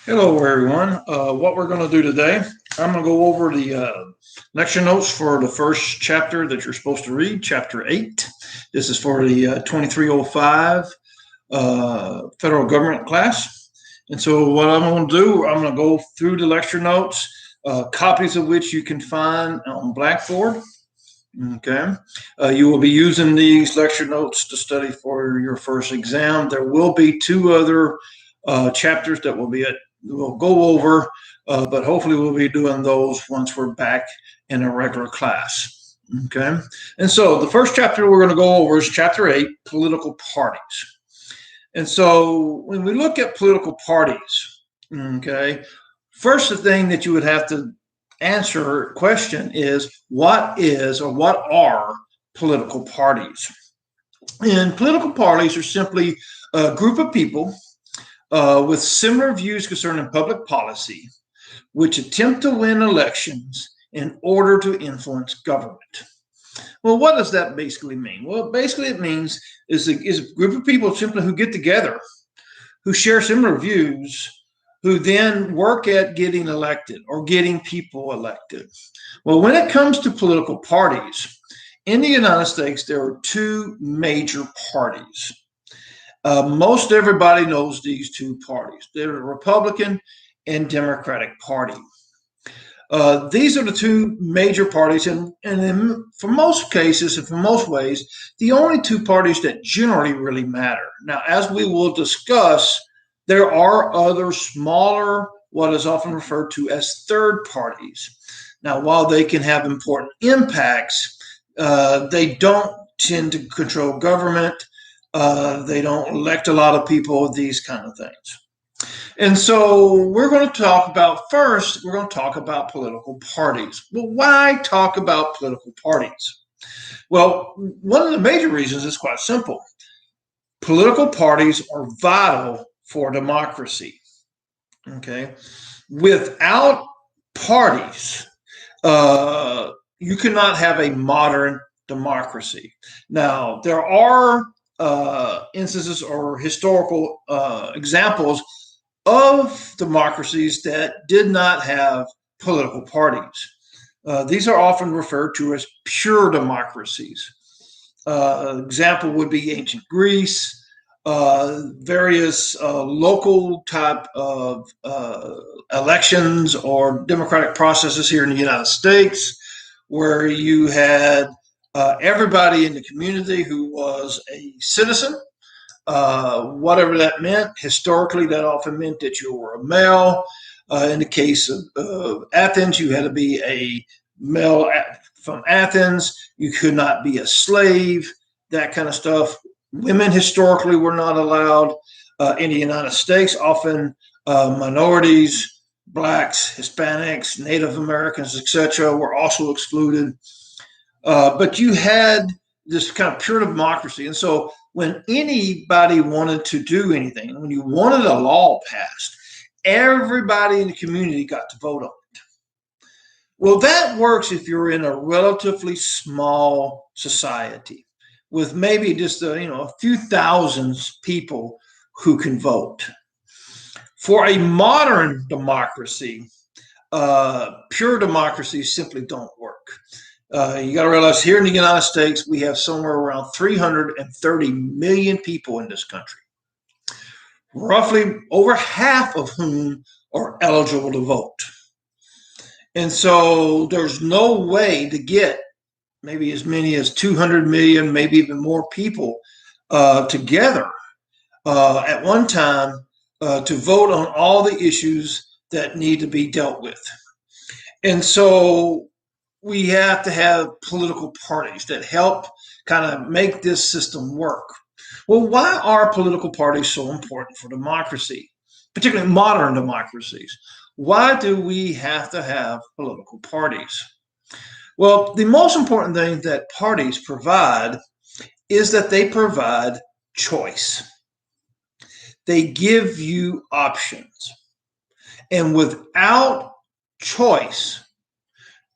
Hello, everyone. What we're going to do today, I'm going to go over the lecture notes for the first chapter that you're supposed to read, chapter 8. This is for the 2305 federal government class. And so what I'm going to do, I'm going to go through the lecture notes, copies of which you can find on Blackboard. Okay. You will be using these lecture notes to study for your first exam. There will be two other chapters that we'll go over, but hopefully we'll be doing those once we're back in a regular class. Okay. And so the first chapter we're going to go over is chapter 8, political parties. And so when we look at political parties, okay, first the thing that you would have to answer question is what are political parties? And political parties are simply a group of people with similar views concerning public policy, which attempt to win elections in order to influence government. Well, what does that basically mean? Well, basically it means is a group of people simply who get together, who share similar views, who then work at getting elected or getting people elected. Well, when it comes to political parties, in the United States, there are two major parties. Most everybody knows these two parties. They're the Republican and Democratic Party. These are the two major parties, and for most cases and for most ways, the only two parties that generally really matter. Now, as we will discuss, there are other smaller, what is often referred to as third parties. Now, while they can have important impacts, they don't tend to control government. They don't elect a lot of people, these kind of things. And so we're going to talk about political parties. Well, why talk about political parties? Well, one of the major reasons is quite simple. Political parties are vital for democracy. Okay. Without parties, you cannot have a modern democracy. Now, there are instances or historical examples of democracies that did not have political parties. These are often referred to as pure democracies. Example would be ancient Greece, various local type of elections or democratic processes here in the United States, where you had everybody in the community who was a citizen, whatever that meant. Historically, that often meant that you were a male. In the case of Athens, you had to be a male from Athens. You could not be a slave, that kind of stuff. Women historically were not allowed in the United States. Often minorities, blacks, Hispanics, Native Americans, etc., were also excluded. But you had this kind of pure democracy. And so when anybody wanted to do anything, when you wanted a law passed, everybody in the community got to vote on it. Well, that works if you're in a relatively small society with maybe just a few thousands people who can vote. For a modern democracy, pure democracies simply don't work. You got to realize here in the United States, we have somewhere around 330 million people in this country, roughly over half of whom are eligible to vote. And so there's no way to get maybe as many as 200 million, maybe even more people together at one time to vote on all the issues that need to be dealt with. And so we have to have political parties that help kind of make this system work. Well, why are political parties so important for democracy, particularly modern democracies? Why do we have to have political parties? Well, the most important thing that parties provide is that they provide choice. They give you options. And without choice,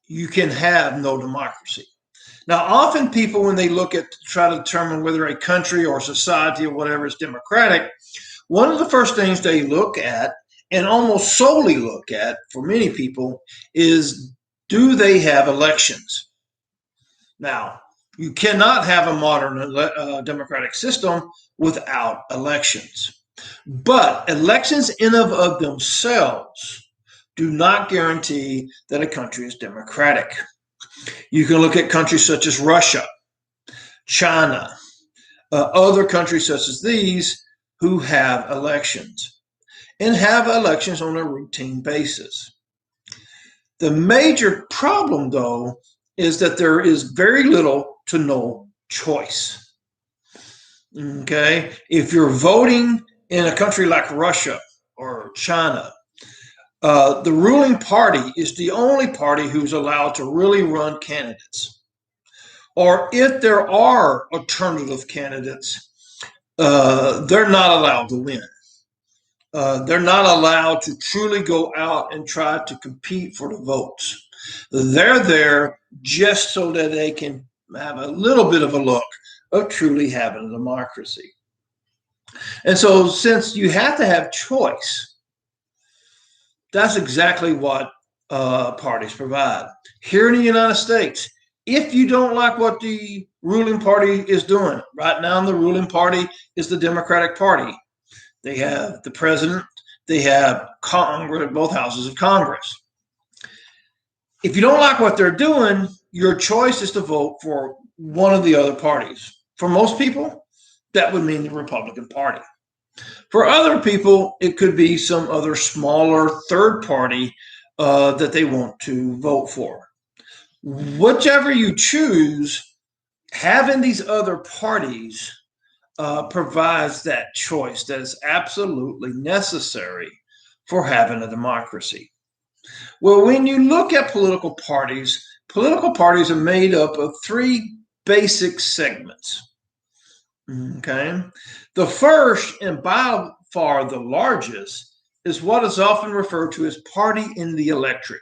you can have no democracy. Now, often people, when they try to determine whether a country or society or whatever is democratic, one of the first things they look at and almost solely look at, for many people, is do they have elections? Now, you cannot have a modern democratic system without elections. But elections in of themselves do not guarantee that a country is democratic. You can look at countries such as Russia, China, other countries such as these who have elections and have elections on a routine basis. The major problem, though, is that there is very little to no choice. Okay, if you're voting in a country like Russia or China, the ruling party is the only party who's allowed to really run candidates. Or if there are alternative candidates, they're not allowed to win. They're not allowed to truly go out and try to compete for the votes. They're there just so that they can have a little bit of a look of truly having a democracy. And so since you have to have choice, that's exactly what parties provide. Here in the United States, if you don't like what the ruling party is doing, right now the ruling party is the Democratic Party. They have the president, they have Congress, both houses of Congress. If you don't like what they're doing, your choice is to vote for one of the other parties. For most people, that would mean the Republican Party. For other people, it could be some other smaller third party that they want to vote for. Whichever you choose, having these other parties provides that choice that is absolutely necessary for having a democracy. Well, when you look at political parties are made up of three basic segments. Okay. The first, and by far the largest, is what is often referred to as party in the electorate.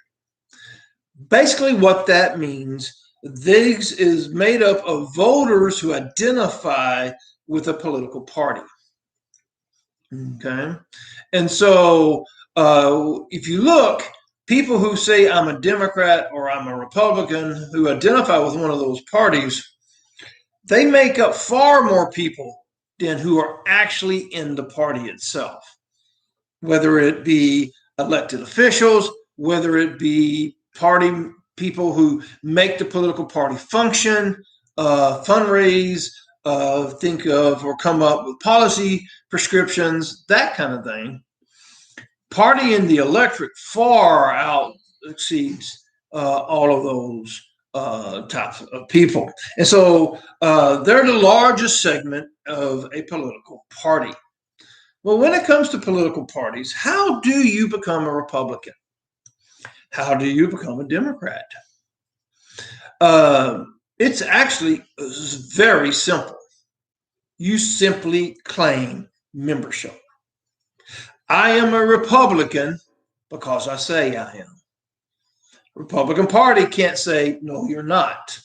Basically, what that means, this is made up of voters who identify with a political party. Okay. And so if you look, people who say I'm a Democrat or I'm a Republican who identify with one of those parties, they make up far more people than who are actually in the party itself, whether it be elected officials, whether it be party people who make the political party function, fundraise, think of or come up with policy prescriptions, that kind of thing. Party in the electorate far out exceeds all of those types of people. And so they're the largest segment of a political party. Well, when it comes to political parties, how do you become a Republican? How do you become a Democrat? It's actually very simple. You simply claim membership. I am a Republican because I say I am. Republican Party can't say, no, you're not.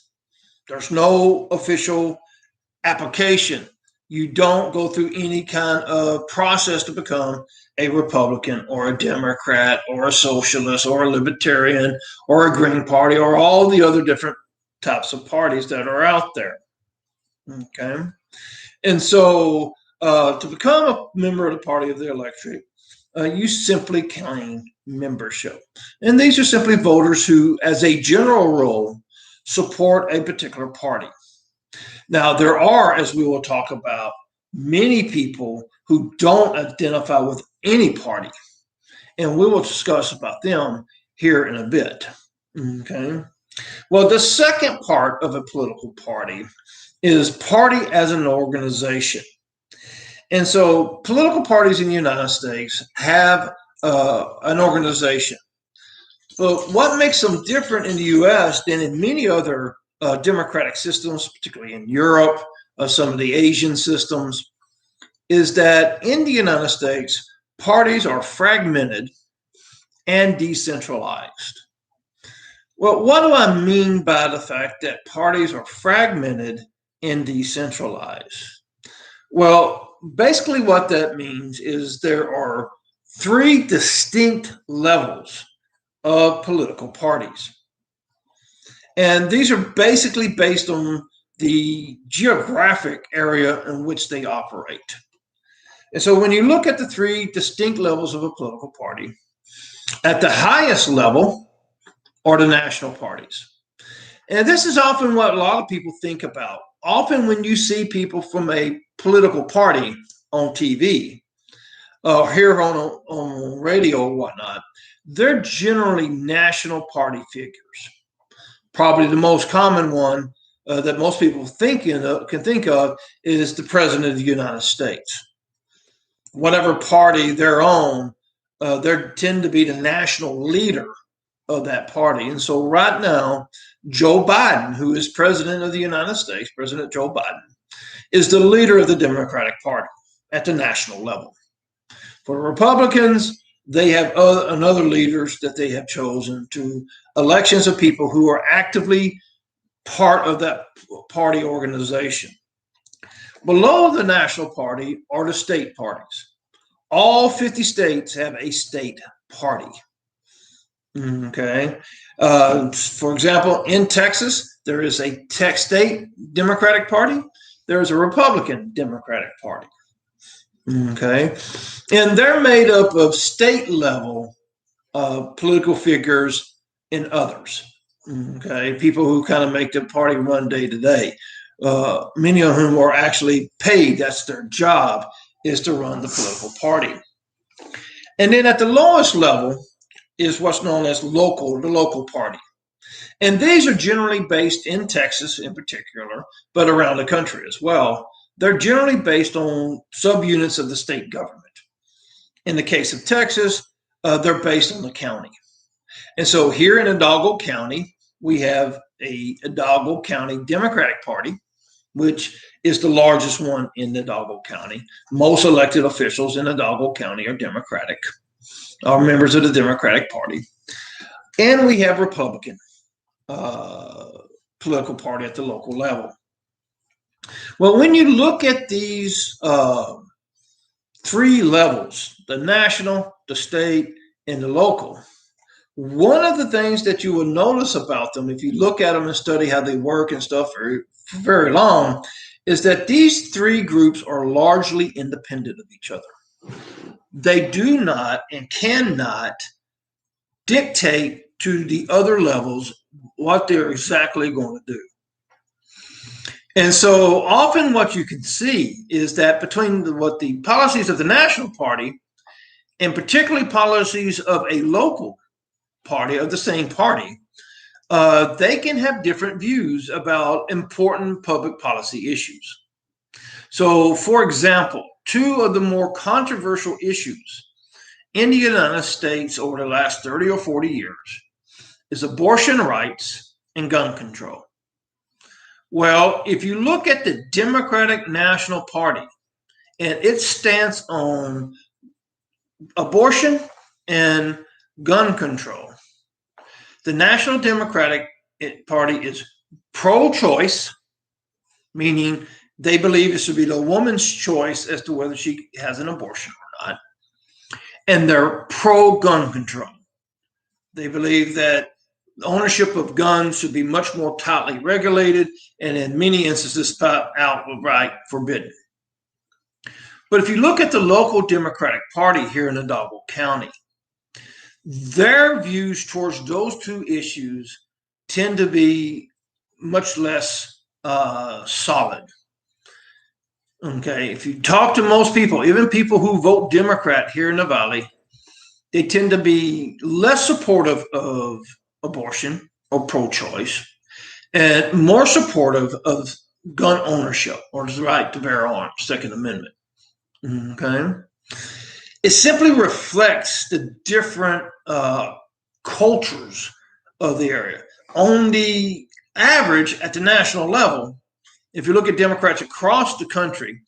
There's no official application. You don't go through any kind of process to become a Republican or a Democrat or a socialist or a libertarian or a Green Party or all the other different types of parties that are out there. Okay. And so to become a member of the party of the electorate, you simply claim membership. And these are simply voters who, as a general rule, support a particular party. Now, there are, as we will talk about, many people who don't identify with any party. And we will discuss about them here in a bit. Okay. Well, the second part of a political party is party as an organization. And so political parties in the United States have an organization. But what makes them different in the U.S. than in many other democratic systems, particularly in Europe, some of the Asian systems, is that in the United States, parties are fragmented and decentralized. Well, what do I mean by the fact that parties are fragmented and decentralized? Well, basically what that means is there are three distinct levels of political parties. And these are basically based on the geographic area in which they operate. And so when you look at the three distinct levels of a political party, at the highest level are the national parties. And this is often what a lot of people think about. Often when you see people from a political party on TV or here on radio or whatnot, they're generally national party figures. Probably the most common one that most people can think of is the President of the United States. Whatever party they're on, they tend to be the national leader of that party. And so right now, Joe Biden, who is President of the United States, President Joe Biden, is the leader of the Democratic Party at the national level. For the Republicans, they have other leaders that they have chosen to elections of people who are actively part of that party organization. Below the national party are the state parties. All 50 states have a state party. Okay. For example, in Texas, there is a state Democratic Party. There is a Republican Democratic Party. Okay. And they're made up of state level political figures and others. Okay. People who kind of make the party run day to day. Many of whom are actually paid. That's their job, is to run the political party. And then at the lowest level is what's known as the local party. And these are generally based in Texas in particular, but around the country as well. They're generally based on subunits of the state government. In the case of Texas, they're based on the county. And so here in Hidalgo County, we have a Hidalgo County Democratic Party, which is the largest one in Hidalgo County. Most elected officials in Hidalgo County are Democratic, are members of the Democratic Party. And we have Republican political party at the local level. Well, when you look at these three levels, the national, the state, and the local, one of the things that you will notice about them, if you look at them and study how they work and stuff for very long, is that these three groups are largely independent of each other. They do not and cannot dictate to the other levels what they're exactly going to do. And so often what you can see is that between what the policies of the national party and particularly policies of a local party of the same party, they can have different views about important public policy issues. So, for example, two of the more controversial issues in the United States over the last 30 or 40 years is abortion rights and gun control. Well, if you look at the Democratic National Party and its stance on abortion and gun control, the National Democratic Party is pro-choice, meaning they believe it should be the woman's choice as to whether she has an abortion or not. And they're pro-gun control. They believe that ownership of guns should be much more tightly regulated and in many instances outright forbidden. But if you look at the local Democratic Party here in Hidalgo County, their views towards those two issues tend to be much less solid. Okay, if you talk to most people, even people who vote Democrat here in the Valley, they tend to be less supportive of abortion or pro-choice and more supportive of gun ownership or the right to bear arms, Second Amendment. Okay. It simply reflects the different cultures of the area. On the average, at the national level, if you look at Democrats across the country,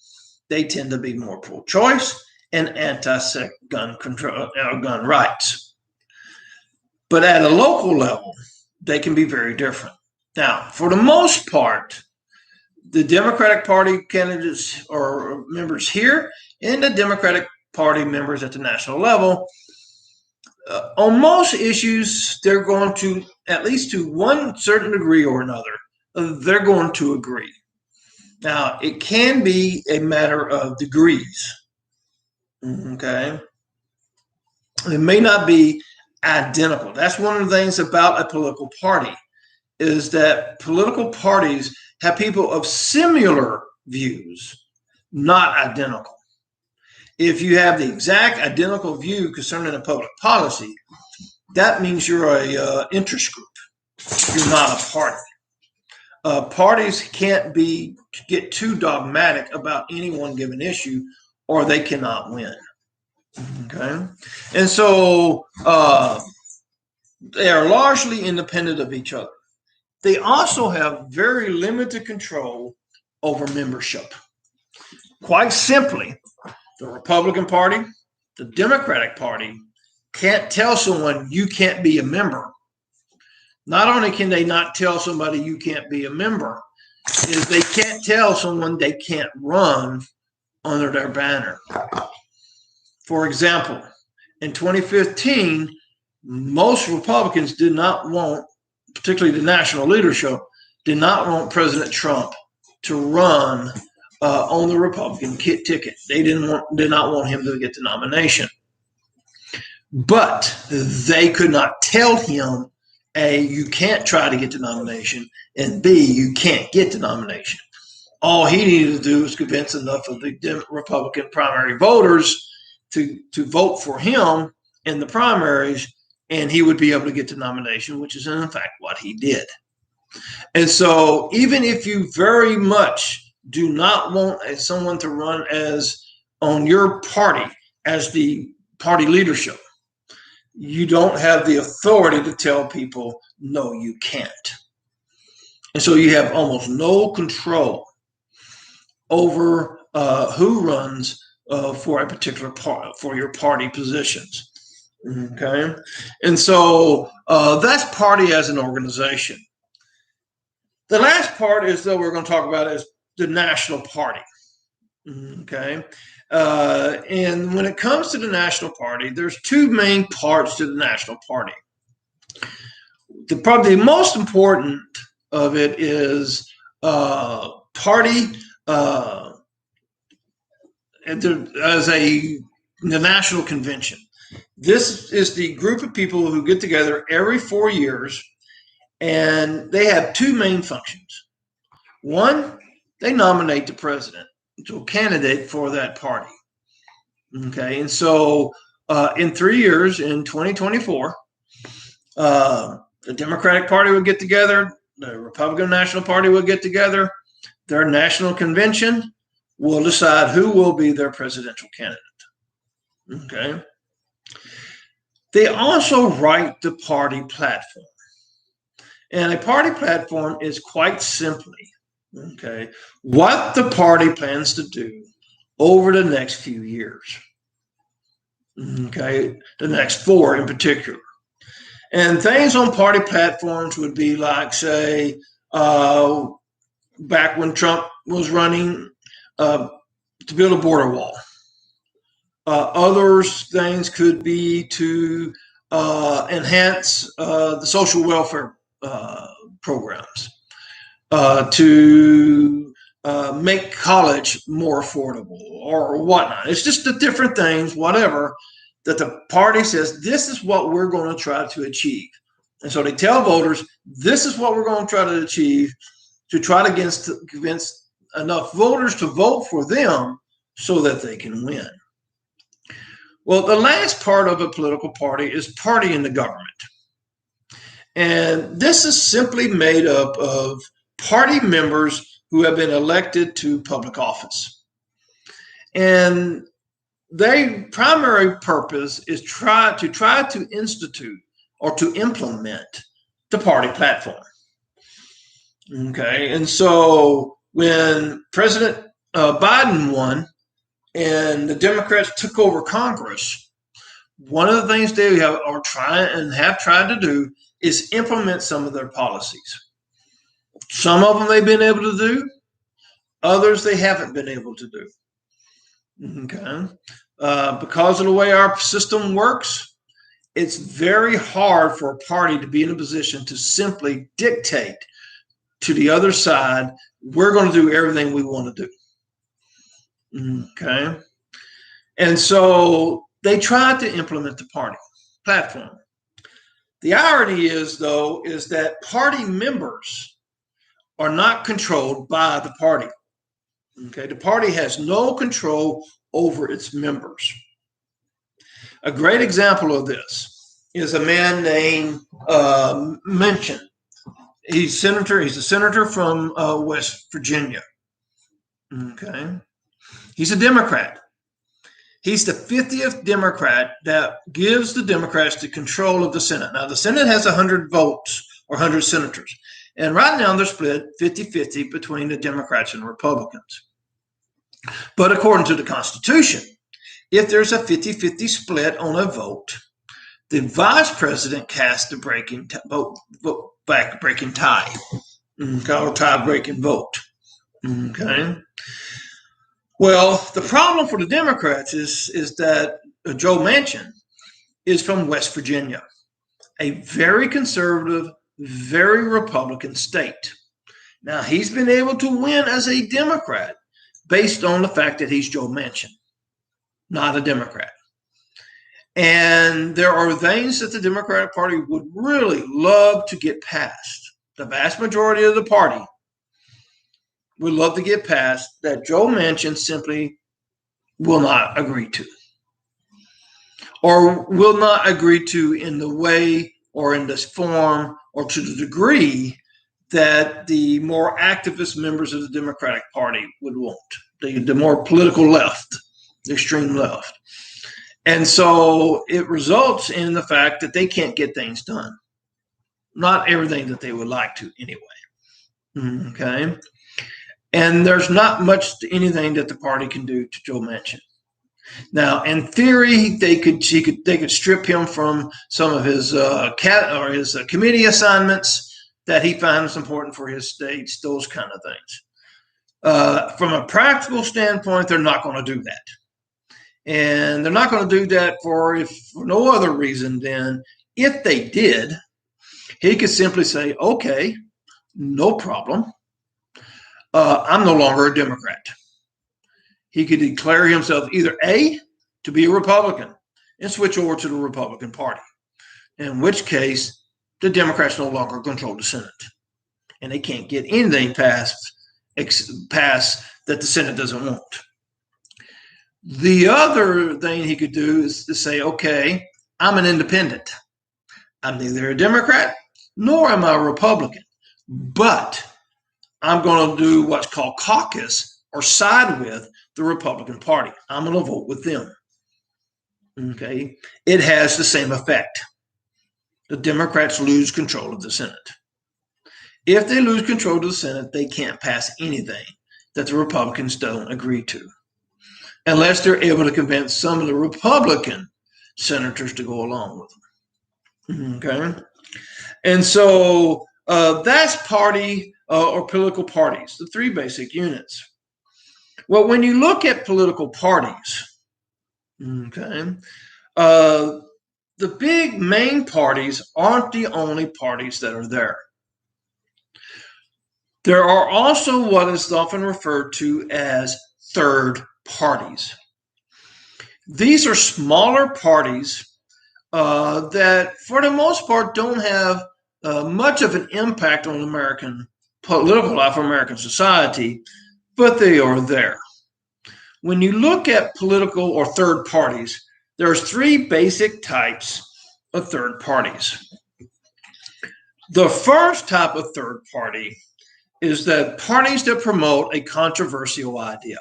they tend to be more pro-choice and anti-gun control, gun rights. But at a local level, they can be very different. Now, for the most part, the Democratic Party candidates or members here and the Democratic party members at the national level. On most issues, they're going to, at least to one certain degree or another, they're going to agree. Now, it can be a matter of degrees. Okay. It may not be identical. That's one of the things about a political party, is that political parties have people of similar views, not identical. If you have the exact identical view concerning a public policy, that means you're a interest group. You're not a party. Parties can't get too dogmatic about any one given issue, or they cannot win. Okay, and so they are largely independent of each other. They also have very limited control over membership. Quite simply, the Republican Party, the Democratic Party can't tell someone you can't be a member. Not only can they not tell somebody you can't be a member, is they can't tell someone they can't run under their banner. For example, in 2015, most Republicans did not want, particularly the national leadership, did not want President Trump to run on the Republican ticket. They did not want him to get the nomination. But they could not tell him, A, you can't try to get the nomination, and B, you can't get the nomination. All he needed to do was convince enough of the Republican primary voters to vote for him in the primaries, and he would be able to get the nomination, which is in fact what he did. And so even if you very much do not want someone to run as on your party as the party leadership, you don't have the authority to tell people, no, you can't. And so you have almost no control over who runs for a particular part, for your party positions. Okay. And so that's party as an organization. The last part is that we're going to talk about is the national party. Okay. And when it comes to the national party, there's two main parts to the national party. Probably the most important of it is party as the national convention. This is the group of people who get together every 4 years, and they have two main functions. One, they nominate the president, so a candidate for that party. Okay, and so in 3 years, in 2024, the Democratic Party will get together, the Republican National Party will get together, their national convention will decide who will be their presidential candidate. Okay. They also write the party platform. And a party platform is quite simply, okay, what the party plans to do over the next few years. Okay, the next 4 in particular. And things on party platforms would be like, say, back when Trump was running to build a border wall. Other things could be to enhance the social welfare programs, to make college more affordable or whatnot. It's just the different things, whatever, that the party says, this is what we're going to try to achieve. And so they tell voters, this is what we're going to try to achieve, to try to convince enough voters to vote for them so that they can win. Well, the last part of a political party is party in the government. And this is simply made up of party members who have been elected to public office. And their primary purpose is try to institute or to implement the party platform. Okay, and so when President Biden won and the Democrats took over Congress, one of the things they have tried to do is implement some of their policies. Some of them they've been able to do, others they haven't been able to do. Okay. because of the way our system works, it's very hard for a party to be in a position to simply dictate to the other side, we're going to do everything we want to do. Okay. And so they tried to implement the party platform. The irony is, though, is that party members are not controlled by the party. Okay. The party has no control over its members. A great example of this is a man named Manchin. He's a senator from West Virginia. Okay. He's a Democrat. He's the 50th Democrat that gives the Democrats the control of the Senate. Now, the Senate has 100 votes or 100 senators. And right now, they're split 50-50 between the Democrats and Republicans. But according to the Constitution, if there's a 50-50 split on a vote, the vice president casts the breaking tie, called a tie-breaking vote. Okay. Well, the problem for the Democrats is that Joe Manchin is from West Virginia, a very conservative, very Republican state. Now, he's been able to win as a Democrat based on the fact that he's Joe Manchin, not a Democrat. And there are things that the Democratic Party would really love to get past. The vast majority of the party would love to get past that Joe Manchin simply will not agree to, or will not agree to in the way or in this form or to the degree that the more activist members of the Democratic Party would want, the more political left, the extreme left. And so it results in the fact that they can't get things done. Not everything that they would like to anyway. Okay. And there's not much anything that the party can do to Joe Manchin. Now, in theory, they could strip him from some of his committee assignments that he finds important for his states, those kind of things. From a practical standpoint, they're not going to do that. And they're not going to do that for no other reason than if they did, he could simply say, okay, no problem. I'm no longer a Democrat. He could declare himself either A, to be a Republican and switch over to the Republican Party, in which case the Democrats no longer control the Senate. And they can't get anything passed that the Senate doesn't want. The other thing he could do is to say, okay, I'm an independent. I'm neither a Democrat nor am I a Republican, but I'm going to do what's called caucus or side with the Republican Party. I'm going to vote with them. Okay. It has the same effect. The Democrats lose control of the Senate. If they lose control of the Senate, they can't pass anything that the Republicans don't agree to, unless they're able to convince some of the Republican senators to go along with them. Okay. And so that's party or political parties, the three basic units. Well, when you look at political parties, okay, the big main parties aren't the only parties that are there. There are also what is often referred to as third parties. These are smaller parties that, for the most part, don't have much of an impact on American political life or American society, but they are there. When you look at political or third parties, there's three basic types of third parties. The first type of third party is that parties that promote a controversial idea.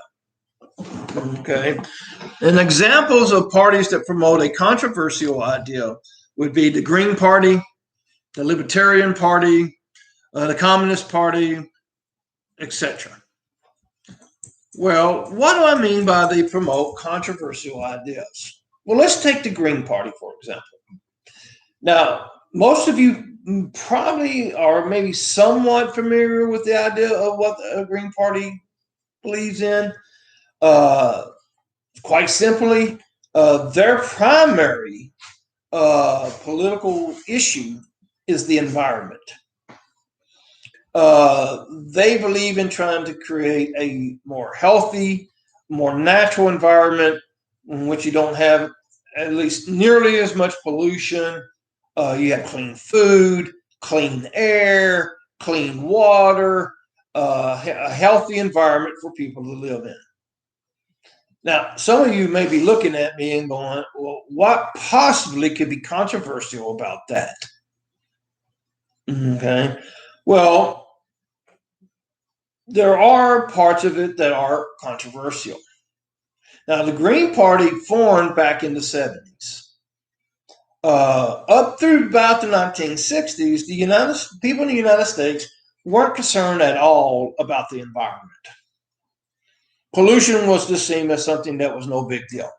Okay. And examples of parties that promote a controversial idea would be the Green Party, the Libertarian Party, the Communist Party, etc. Well, what do I mean by they promote controversial ideas? Well, let's take the Green Party, for example. Now, most of you probably are maybe somewhat familiar with the idea of what the Green Party believes in. Quite simply, Their primary political issue is the environment. They believe in trying to create a more healthy, more natural environment in which you don't have at least nearly as much pollution. You have clean food, clean air, clean water, a healthy environment for people to live in. Now, some of you may be looking at me and going, well, what possibly could be controversial about that? Okay. Well, there are parts of it that are controversial. Now, the Green Party formed back in the 70s. Up through about the 1960s, the people in the United States weren't concerned at all about the environment. Pollution was just seen as something that was no big deal.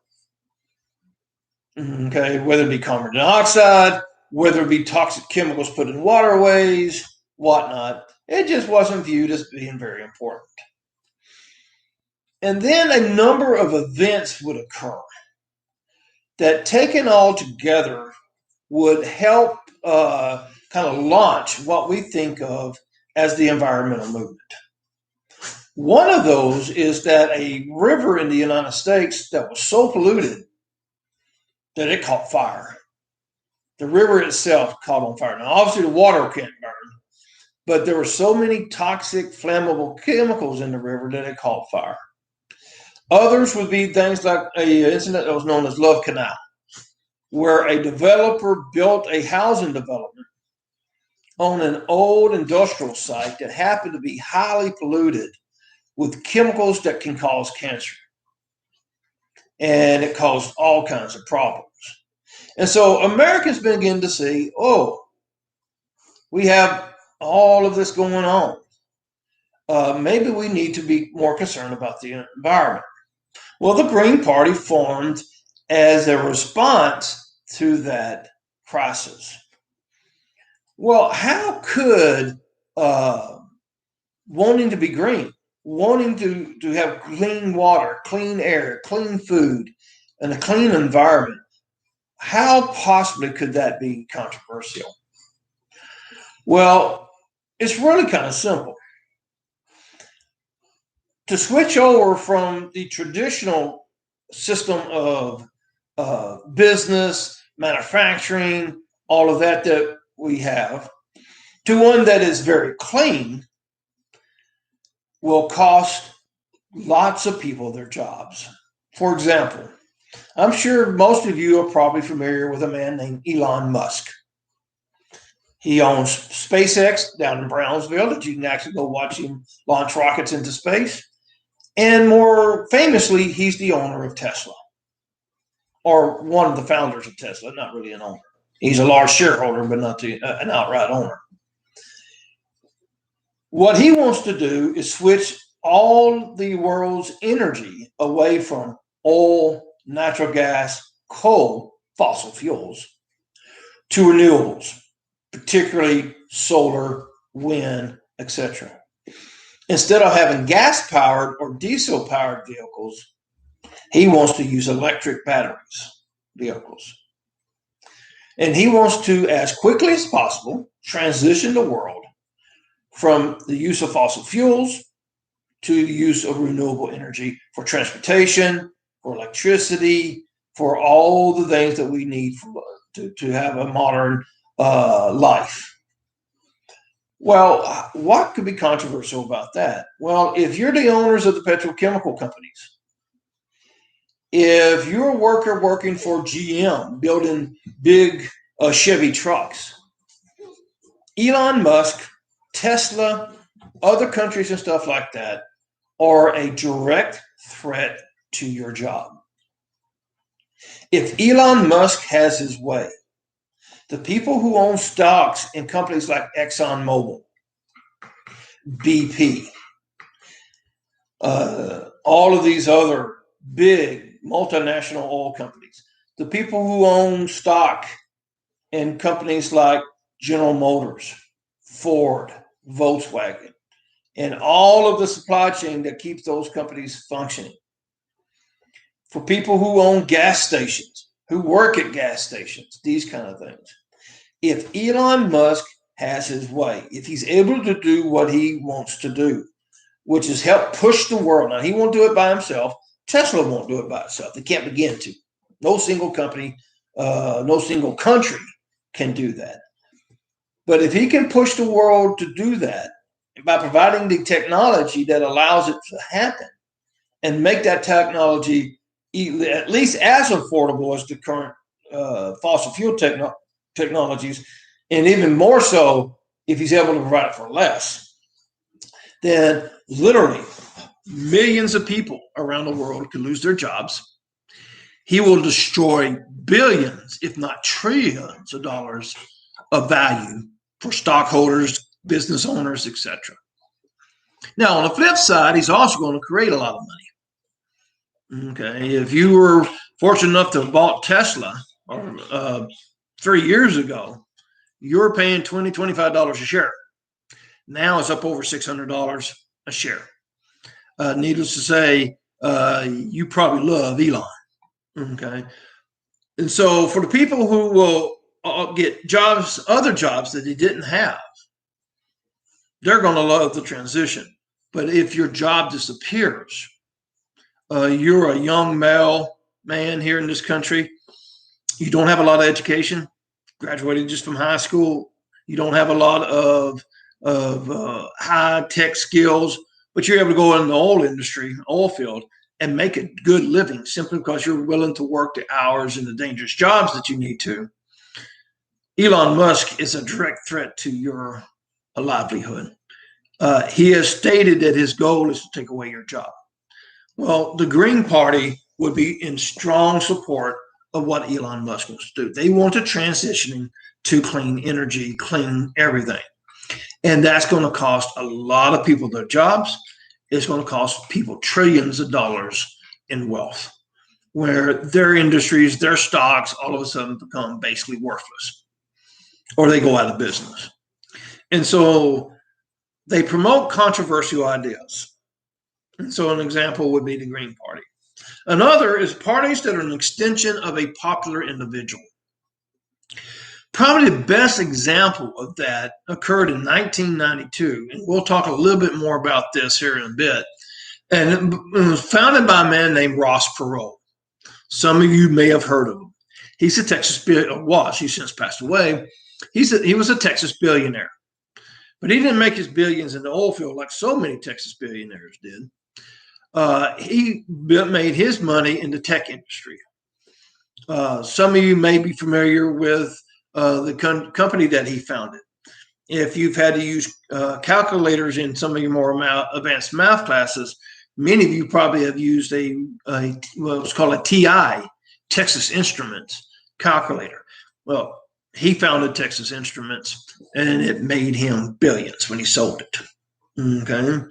Okay, whether it be carbon dioxide, whether it be toxic chemicals put in waterways, whatnot, it just wasn't viewed as being very important. And then a number of events would occur that, taken all together, would help kind of launch what we think of as the environmental movement. One of those is that a river in the United States that was so polluted that it caught fire. The river itself caught on fire. Now, obviously, the water can't burn, but there were so many toxic, flammable chemicals in the river that it caught fire. Others would be things like an incident that was known as Love Canal, where a developer built a housing development on an old industrial site that happened to be highly polluted with chemicals that can cause cancer. And it caused all kinds of problems. And so Americans begin to see, oh, we have all of this going on. Maybe we need to be more concerned about the environment. Well, the Green Party formed as a response to that crisis. Well, how could wanting to be green, wanting to have clean water, clean air, clean food, and a clean environment, how possibly could that be controversial? Well, it's really kind of simple. To switch over from the traditional system of business, manufacturing, all of that we have, to one that is very clean will cost lots of people their jobs. For example, I'm sure most of you are probably familiar with a man named Elon Musk. He owns SpaceX down in Brownsville that you can actually go watch him launch rockets into space. And more famously, he's the owner of Tesla, or one of the founders of Tesla, not really an owner. He's a large shareholder, but not an outright owner. What he wants to do is switch all the world's energy away from oil, natural gas, coal, fossil fuels, to renewables, particularly solar, wind, etc. Instead of having gas-powered or diesel-powered vehicles, he wants to use electric batteries vehicles. And he wants to, as quickly as possible, transition the world from the use of fossil fuels to the use of renewable energy for transportation, for electricity, for all the things that we need to have a modern life. Well, what could be controversial about that? Well, if you're the owners of the petrochemical companies, if you're a worker working for GM, building big Chevy trucks, Elon Musk, Tesla, other countries and stuff like that are a direct threat to your job. If Elon Musk has his way, the people who own stocks in companies like ExxonMobil, BP, all of these other big multinational oil companies, the people who own stock in companies like General Motors, Ford, Volkswagen, and all of the supply chain that keeps those companies functioning. for people who own gas stations, who work at gas stations, these kind of things. If Elon Musk has his way, if he's able to do what he wants to do, which is help push the world. Now, he won't do it by himself. Tesla won't do it by itself. They can't begin to. No single company, no single country can do that. But if he can push the world to do that by providing the technology that allows it to happen and make that technology at least as affordable as the current fossil fuel technologies, and even more so if he's able to provide it for less, then literally millions of people around the world could lose their jobs. He will destroy billions, if not trillions of dollars of value for stockholders, business owners, etc. Now, on the flip side, he's also going to create a lot of money. Okay, if you were fortunate enough to have bought Tesla 3 years ago, you were paying $20, $25 a share. Now it's up over $600 a share. Needless to say, you probably love Elon. Okay. And so for the people who will get jobs, other jobs that they didn't have, they're going to love the transition. But if your job disappears, you're a young male man here in this country, you don't have a lot of education, graduated just from high school, you don't have a lot of high-tech skills, but you're able to go in the oil industry, oil field, and make a good living simply because you're willing to work the hours and the dangerous jobs that you need to. Elon Musk is a direct threat to your livelihood. He has stated that his goal is to take away your job. Well, the Green Party would be in strong support of what Elon Musk wants to do. They want to transition to clean energy, clean everything. And that's going to cost a lot of people their jobs. It's going to cost people trillions of dollars in wealth, where their industries, their stocks, all of a sudden become basically worthless, or they go out of business. And so they promote controversial ideas. And so an example would be the Green Party. Another is parties that are an extension of a popular individual. Probably the best example of that occurred in 1992, and we'll talk a little bit more about this here in a bit. And it was founded by a man named Ross Perot. Some of you may have heard of him. He's a Texas he's since passed away. He was a Texas billionaire, but he didn't make his billions in the oil field like so many Texas billionaires did. He made his money in the tech industry. Some of you may be familiar with the company that he founded. If you've had to use calculators in some of your more advanced math classes, many of you probably have used what's called a TI, Texas Instruments calculator. Well, he founded Texas Instruments, and it made him billions when he sold it. Okay,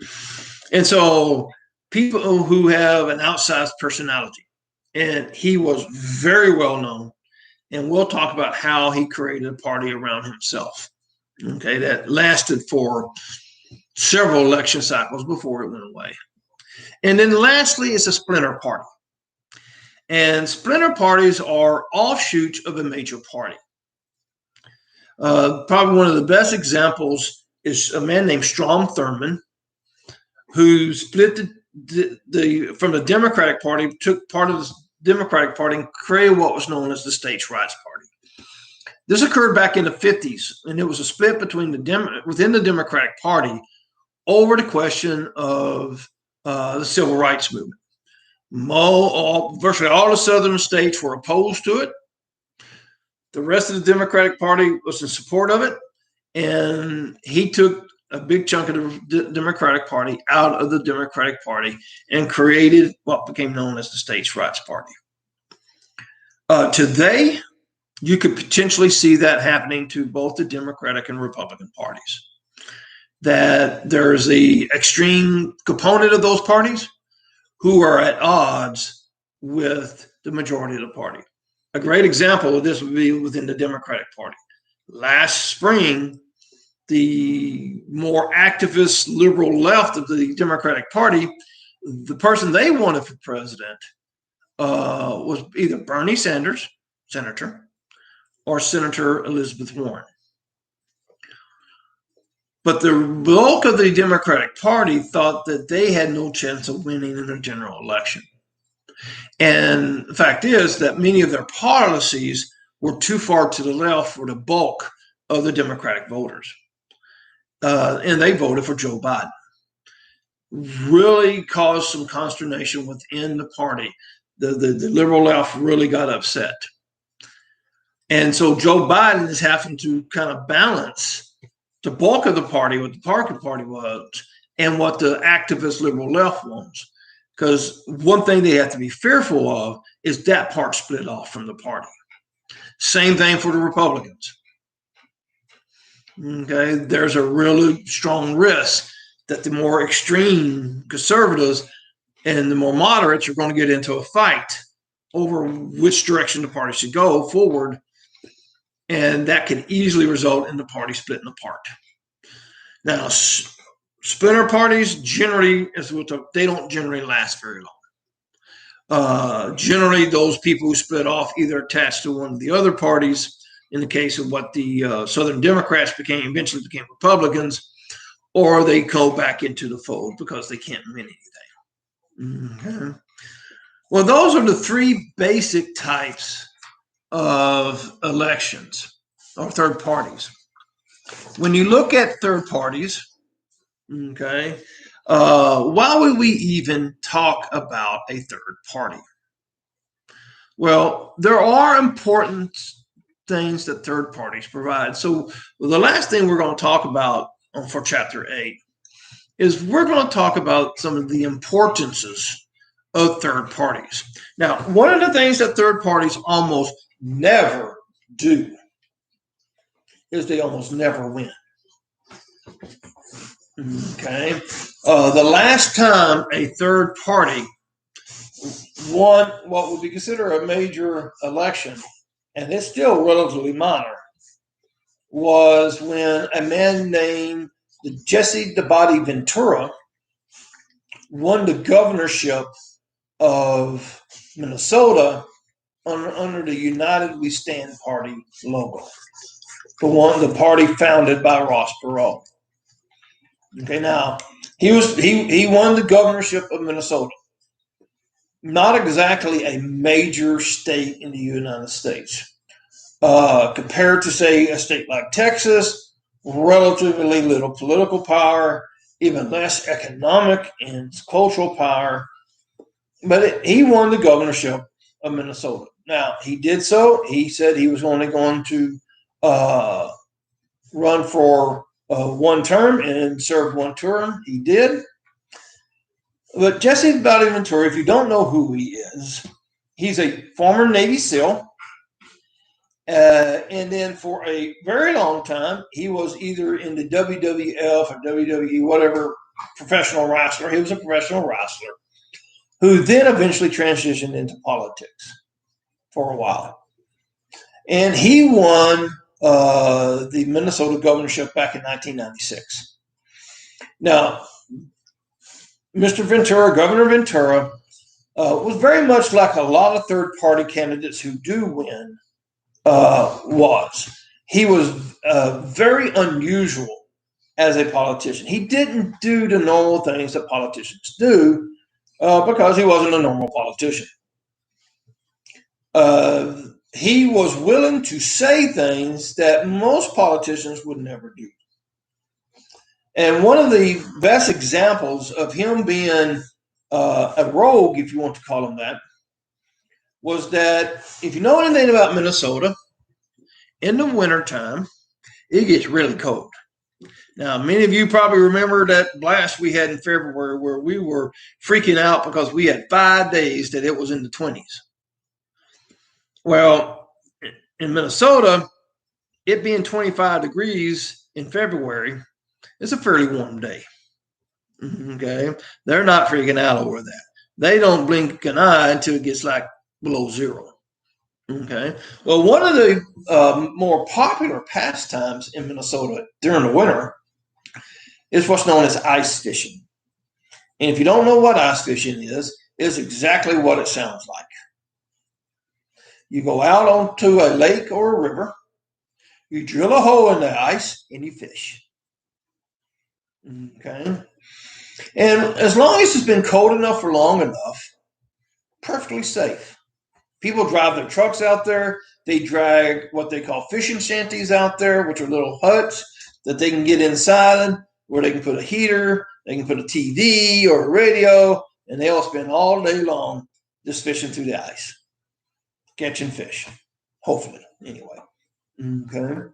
and so people who have an outsized personality, and he was very well known. And we'll talk about how he created a party around himself, okay, that lasted for several election cycles before it went away. And then lastly is a splinter party. And splinter parties are offshoots of a major party. Probably one of the best examples is a man named Strom Thurmond, who split from the Democratic Party, took part of the Democratic Party and created what was known as the States' Rights Party. This occurred back in the 50s, and it was a split between within the Democratic Party over the question of the civil rights movement. Virtually all the southern states were opposed to it. The rest of the Democratic Party was in support of it, and he took a big chunk of the Democratic Party out of the Democratic Party and created what became known as the States' Rights Party. Today, you could potentially see that happening to both the Democratic and Republican parties. That there's the extreme component of those parties who are at odds with the majority of the party. A great example of this would be within the Democratic Party. Last spring, the more activist liberal left of the Democratic Party, the person they wanted for president was either Bernie Sanders, senator, or Senator Elizabeth Warren. But the bulk of the Democratic Party thought that they had no chance of winning in a general election. And the fact is that many of their policies were too far to the left for the bulk of the Democratic voters. And they voted for Joe Biden. Really caused some consternation within the party. The liberal left really got upset. And so Joe Biden is having to kind of balance the bulk of the party, what the party was, and what the activist liberal left wants. Because one thing they have to be fearful of is that part split off from the party. Same thing for the Republicans. Okay, there's a really strong risk that the more extreme conservatives and the more moderates are going to get into a fight over which direction the party should go forward. And that can easily result in the party splitting apart. Now, splinter parties generally, they don't generally last very long. Generally, those people who split off either attached to one of the other parties, in the case of what the Southern Democrats eventually became Republicans, or they go back into the fold because they can't win anything. Okay. Well, those are the three basic types of elections or third parties. When you look at third parties, okay, why would we even talk about a third party? Well, there are important things that third parties provide. So the last thing we're going to talk about for chapter 8 is we're going to talk about some of the importances of third parties. Now, one of the things that third parties almost never do is they almost never win. Okay. The last time a third party won what would be considered a major election, and it's still relatively minor, was when a man named Jesse Debati Ventura won the governorship of Minnesota under the United We Stand Party logo, the party founded by Ross Perot. Okay, now he won the governorship of Minnesota. Not exactly a major state in the United States. Compared to, say, a state like Texas, relatively little political power, even less economic and cultural power. But he won the governorship of Minnesota. Now, he did so. He said he was only going to run for one term and serve one term. He did. But Jesse Debati Ventura, if you don't know who he is, he's a former Navy SEAL. And then for a very long time, he was either in the WWF or WWE, whatever, professional wrestler. He was a professional wrestler who then eventually transitioned into politics for a while. And he won the Minnesota governorship back in 1996. Now, Mr. Ventura, Governor Ventura, was very much like a lot of third-party candidates who do win was. He was very unusual as a politician. He didn't do the normal things that politicians do because he wasn't a normal politician. He was willing to say things that most politicians would never do. And one of the best examples of him being a rogue, if you want to call him that, was that if you know anything about Minnesota, in the wintertime, it gets really cold. Now, many of you probably remember that blast we had in February where we were freaking out because we had 5 days that it was in the 20s. Well, in Minnesota, it being 25 degrees in February, it's a fairly warm day. Okay. They're not freaking out over that. They don't blink an eye until it gets like below zero. Okay. Well, one of the more popular pastimes in Minnesota during the winter is what's known as ice fishing. And if you don't know what ice fishing is, it's exactly what it sounds like. You go out onto a lake or a river, you drill a hole in the ice, and you fish. Okay? And as long as it's been cold enough for long enough, perfectly safe. People drive their trucks out there. They drag what they call fishing shanties out there, which are little huts that they can get inside where they can put a heater, they can put a TV or a radio, and they'll spend all day long just fishing through the ice, catching fish, hopefully, anyway. Okay.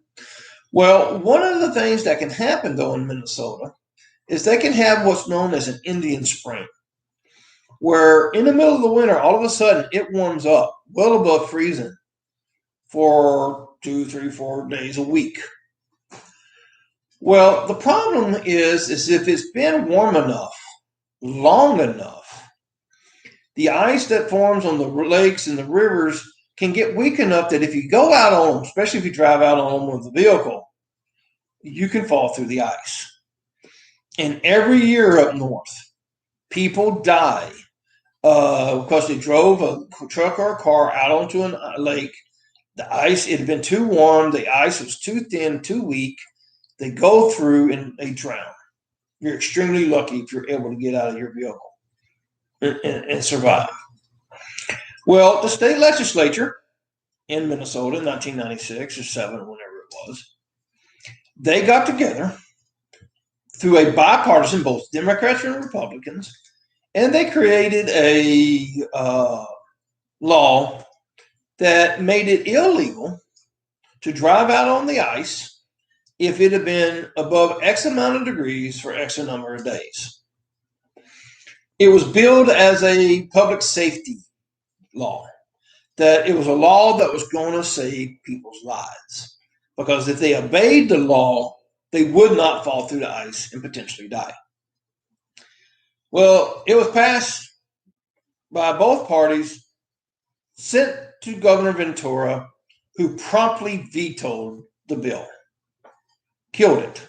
Well, one of the things that can happen, though, in Minnesota is they can have what's known as an Indian spring, where in the middle of the winter, all of a sudden, it warms up well above freezing for 2, 3, 4 days a week. Well, the problem is if it's been warm enough, long enough, the ice that forms on the lakes and the rivers can get weak enough that if you go out on them, especially if you drive out on them with a vehicle, you can fall through the ice. And every year up north, people die because they drove a truck or a car out onto a lake. The ice, it had been too warm. The ice was too thin, too weak. They go through and they drown. You're extremely lucky if you're able to get out of your vehicle and survive. Well, the state legislature in Minnesota in 1996 or 7, whenever it was, they got together through a bipartisan, both Democrats and Republicans, and they created a law that made it illegal to drive out on the ice if it had been above X amount of degrees for X number of days. It was billed as a public safety law, that it was a law that was going to save people's lives. Because if they obeyed the law, they would not fall through the ice and potentially die. Well, it was passed by both parties, sent to Governor Ventura, who promptly vetoed the bill, killed it.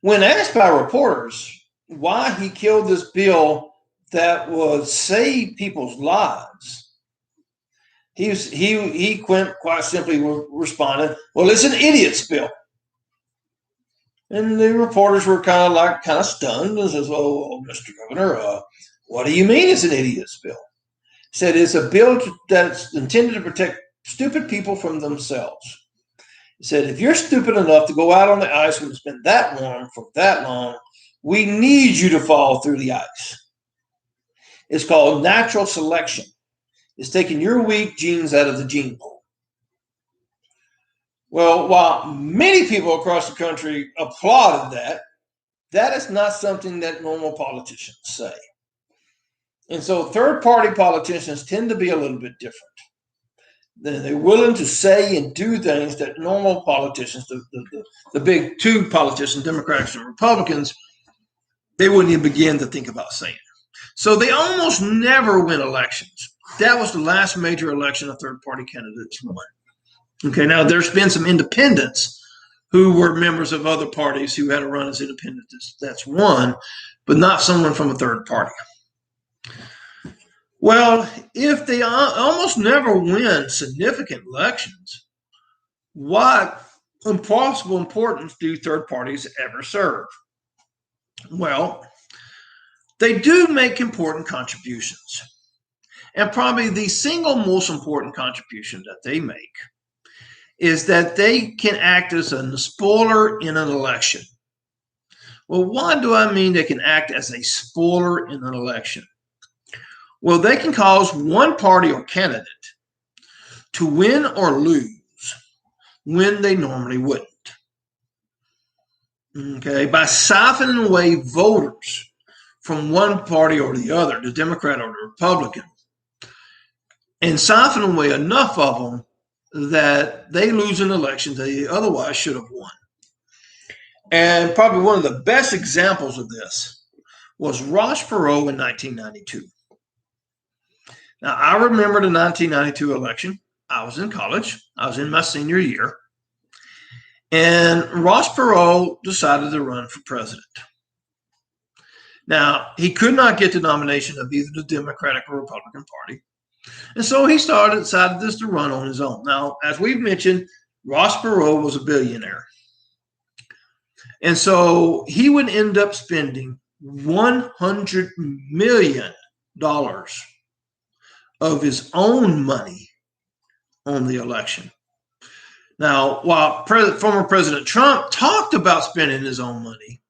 When asked by reporters why he killed this bill that would save people's lives, he quite simply responded, "Well, it's an idiot's bill." And the reporters were kind of stunned and says, "Oh, Mr. Governor, what do you mean it's an idiot's bill?" He said, "It's a bill that's intended to protect stupid people from themselves." He said, "If you're stupid enough to go out on the ice when it's been that warm for that long, we need you to fall through the ice. It's called natural selection. It's taking your weak genes out of the gene pool." Well, while many people across the country applauded that is not something that normal politicians say. And so third-party politicians tend to be a little bit different. They're willing to say and do things that normal politicians, the big two politicians, Democrats and Republicans, they wouldn't even begin to think about saying. So they almost never win elections. That was the last major election a third-party candidates won. Okay, now there's been some independents who were members of other parties who had to run as independents. That's one, but not someone from a third party. Well, if they almost never win significant elections, what impossible importance do third parties ever serve? Well, they do make important contributions. And probably the single most important contribution that they make is that they can act as a spoiler in an election. Well, what do I mean they can act as a spoiler in an election? Well, they can cause one party or candidate to win or lose when they normally wouldn't. Okay, by siphoning away voters from one party or the other, the Democrat or the Republican, and siphoning away enough of them that they lose an election they otherwise should have won. And probably one of the best examples of this was Ross Perot in 1992. Now, I remember the 1992 election. I was in college. I was in my senior year. And Ross Perot decided to run for president. Now, he could not get the nomination of either the Democratic or Republican Party. And so he decided this to run on his own. Now, as we've mentioned, Ross Perot was a billionaire. And so he would end up spending $100 million of his own money on the election. Now, while former President Trump talked about spending his own money,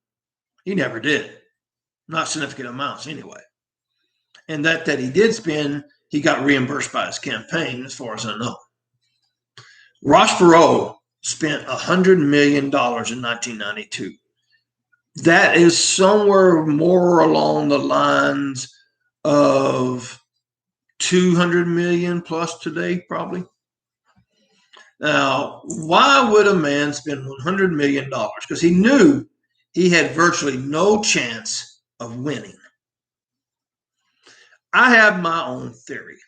he never did. Not significant amounts anyway. And that he did spend, he got reimbursed by his campaign, as far as I know. Ross Perot spent $100 million in 1992. That is somewhere more along the lines of 200 million plus today, probably. Now, why would a man spend $100 million? Because he knew he had virtually no chance of winning. I have my own theory.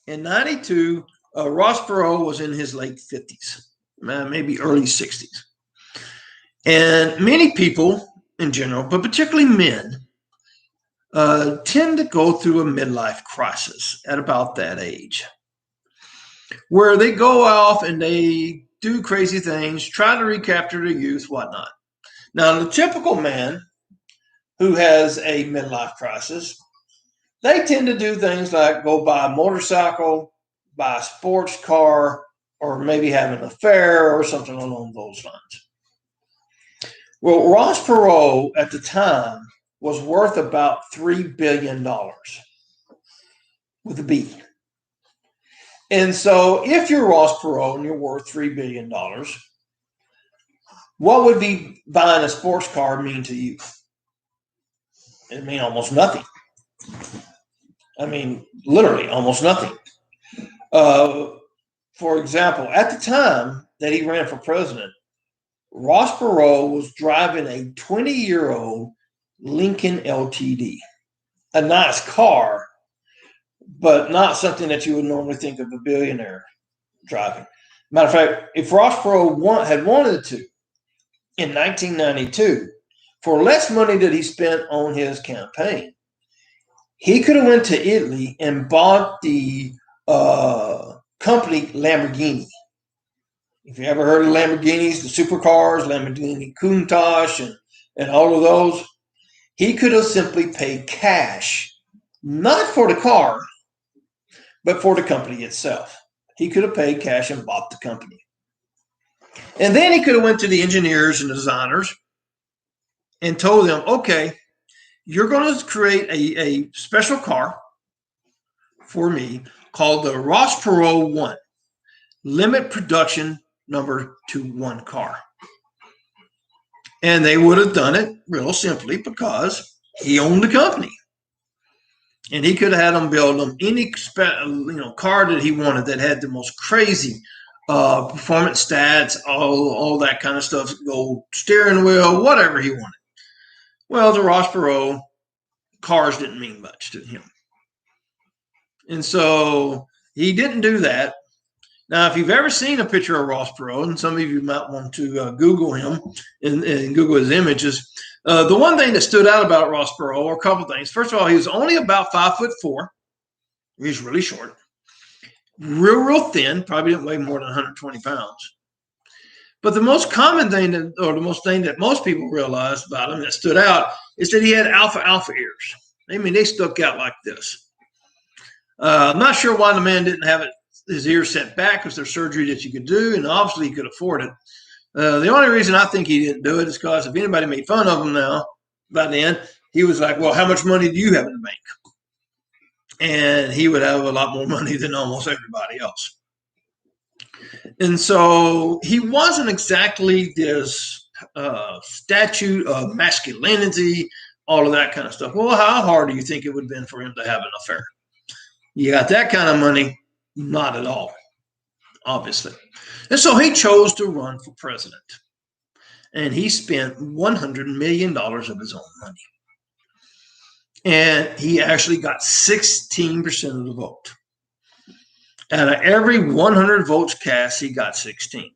In 92, Ross Perot was in his late 50s, maybe early 60s. And many people in general, but particularly men, tend to go through a midlife crisis at about that age, where they go off and they do crazy things, try to recapture their youth, whatnot. Now, the typical man who has a midlife crisis, they tend to do things like go buy a motorcycle, buy a sports car, or maybe have an affair or something along those lines. Well, Ross Perot at the time was worth about $3 billion with a B. And so if you're Ross Perot and you're worth $3 billion, what would be buying a sports car mean to you? It mean almost nothing. I mean, literally almost nothing. For example, at the time that he ran for president, Ross Perot was driving a 20-year-old Lincoln LTD, a nice car, but not something that you would normally think of a billionaire driving. Matter of fact, if Ross Perot had wanted to, in 1992, for less money that he spent on his campaign, he could have went to Italy and bought the company Lamborghini. If you ever heard of Lamborghinis, the supercars, Lamborghini Countach, and all of those, he could have simply paid cash, not for the car, but for the company itself. He could have paid cash and bought the company. And then he could have went to the engineers and designers and told them, okay, you're going to create a special car for me called the Ross Perot 1, limit production number to one car. And they would have done it real simply because he owned the company. And he could have had them build them any car that he wanted that had the most crazy performance stats, all that kind of stuff, gold steering wheel, whatever he wanted. Well, to Ross Perot, cars didn't mean much to him. And so he didn't do that. Now, if you've ever seen a picture of Ross Perot, and some of you might want to Google him and Google his images, the one thing that stood out about Ross Perot are a couple things. First of all, he was only about 5'4". He's really short, real thin, probably didn't weigh more than 120 pounds. But the most common thing that most people realized about him that stood out is that he had alpha ears. I mean, they stuck out like this. I'm not sure why the man didn't have his ears set back, because there's surgery that you could do, and obviously he could afford it. The only reason I think he didn't do it is because if anybody made fun of him now, by then, he was like, well, how much money do you have in the bank? And he would have a lot more money than almost everybody else. And so he wasn't exactly this statue of masculinity, all of that kind of stuff. Well, how hard do you think it would have been for him to have an affair? You got that kind of money? Not at all, obviously. And so he chose to run for president. And he spent $100 million of his own money. And he actually got 16% of the vote. Out of every 100 votes cast, he got 16.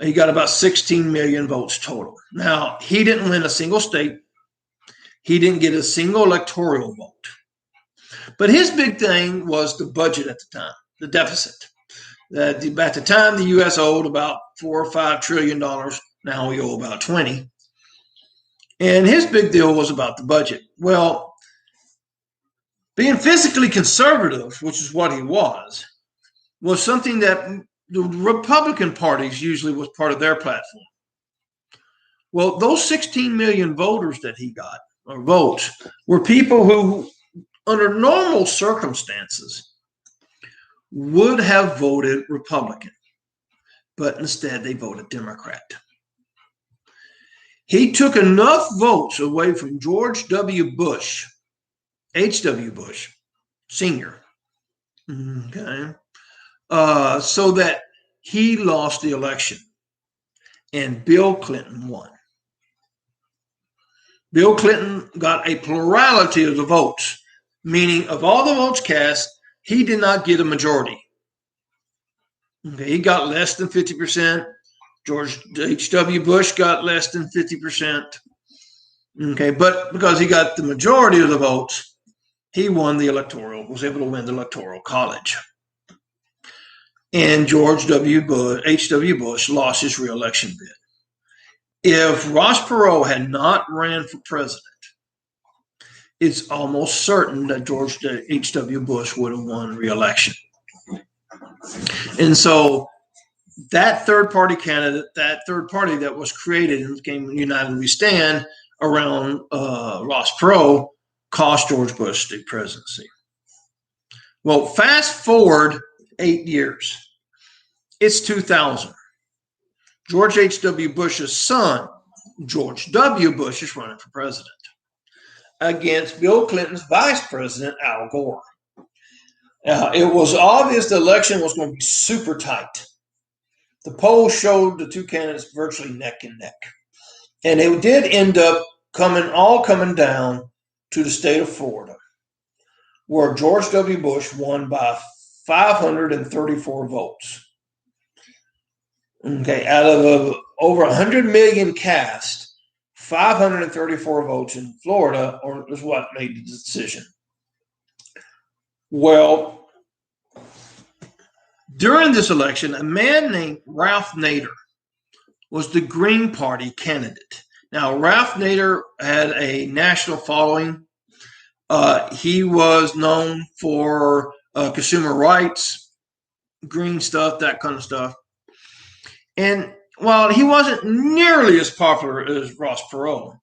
He got about 16 million votes total. Now, he didn't win a single state. He didn't get a single electoral vote. But his big thing was the budget at the time, the deficit. At the time, the U.S. owed about $4 or $5 trillion. Now we owe about 20. And his big deal was about the budget. Well, being physically conservative, which is what he was something that the Republican parties usually was part of their platform. Well, those 16 million voters that he got, or votes, were people who, under normal circumstances, would have voted Republican, but instead they voted Democrat. He took enough votes away from George W. Bush, H.W. Bush, Sr., okay, so that he lost the election and Bill Clinton won. Bill Clinton got a plurality of the votes, meaning of all the votes cast, he did not get a majority. Okay, he got less than 50%. George H.W. Bush got less than 50%. Okay, but because he got the majority of the votes, he won the was able to win the Electoral College. And George H.W. Bush lost his reelection bid. If Ross Perot had not ran for president, it's almost certain that George H.W. Bush would have won re-election. And so that third party candidate, that third party that was created and became United We Stand around Ross Perot, cost George Bush the presidency. Well, fast forward 8 years. It's 2000. George H.W. Bush's son, George W. Bush, is running for president against Bill Clinton's vice president, Al Gore. It was obvious the election was going to be super tight. The polls showed the two candidates virtually neck and neck. And it did end up coming down to the state of Florida, where George W. Bush won by 534 votes. Okay, out of over 100 million cast, 534 votes in Florida is what made the decision. Well, during this election, a man named Ralph Nader was the Green Party candidate. Now, Ralph Nader had a national following. He was known for consumer rights, green stuff, that kind of stuff. And while he wasn't nearly as popular as Ross Perot,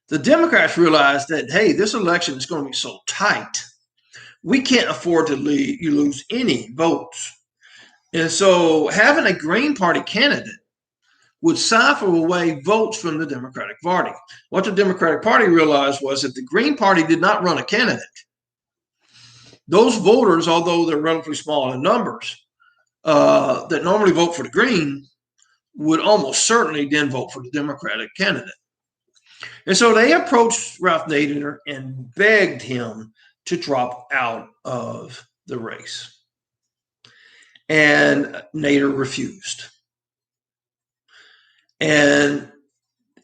the Democrats realized that, hey, this election is going to be so tight, we can't afford to lose any votes. And so having a Green Party candidate would siphon away votes from the Democratic Party. What the Democratic Party realized was that the Green Party did not run a candidate. Those voters, although they're relatively small in numbers, that normally vote for the Green would almost certainly then vote for the Democratic candidate. And so they approached Ralph Nader and begged him to drop out of the race. And Nader refused. And